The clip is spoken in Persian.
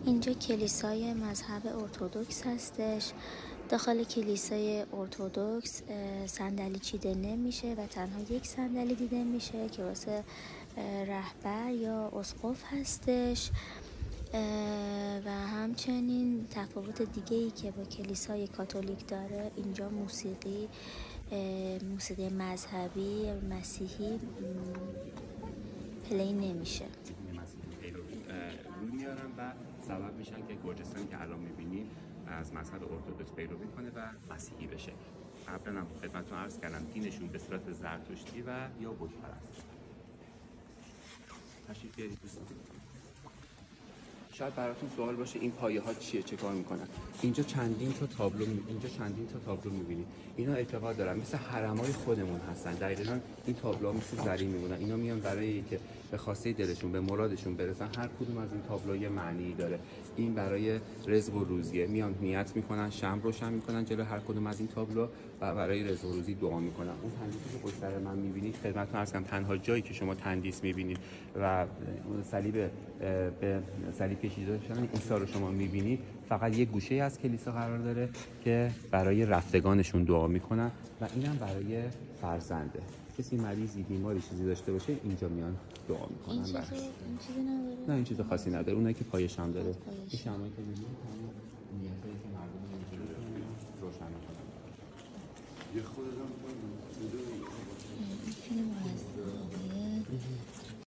اینجا کلیسای مذهب ارتدوکس هستش. داخل کلیسای ارتدوکس صندلی چیده نمیشه و تنها یک صندلی دیده میشه که واسه رهبر یا اسقف هستش. و همچنین تفاوت دیگه‌ای که با کلیسای کاتولیک داره، اینجا موسیقی مذهبی مسیحی پلی نمیشه. میارن و سبب میشن که گرجستانی که الان میبینیم از مذهب ارتدوکس پیروی کنه و مسیحی بشه. قبلا هم خدمتتون عرض کردم دینشون به صورت زرتشتی و یا بت پرست. تشریف بیارید دوستان. شاید براتون سوال باشه این پایه ها چیه، چه کار میکنن؟ اینجا چندین تا تابلو میبینید. اینا اعتقاد دارن مثل حرمای خودمون هستن. دقیقاً این تابلوها مثل زری میمونن. اینا میان برای اینکه به خواسته دلشون به مرادشون برسن. هر کدوم از این تابلوها یه معنی داره. این برای رزق و روزیه. میان نیت میکنن، شمع روشن میکنن جلو هر کدوم از این تابلو و برای رزق و روزی دعا میکنن. اون تندیسی که پشت سر من میبینید خدمتتون عرض کنم تنها جایی که شما تندیس میبینید و صلیب به صلیب کشیده شدن عیسی رو شما میبینید، فقط یه گوشه از کلیسا قرار داره که برای رفتگانشون دعا میکنن و اینم برای فرزنده. کسی مریضی بیماری چیزی داشته باشه اینجا میان دعا میکنن. این چیزی نداره؟ نه این چیز خاصی نداره. اونایی که پای شم داره این شمایی که میبینید همون نیتایی که مردم روشن میکنن. این فیلم از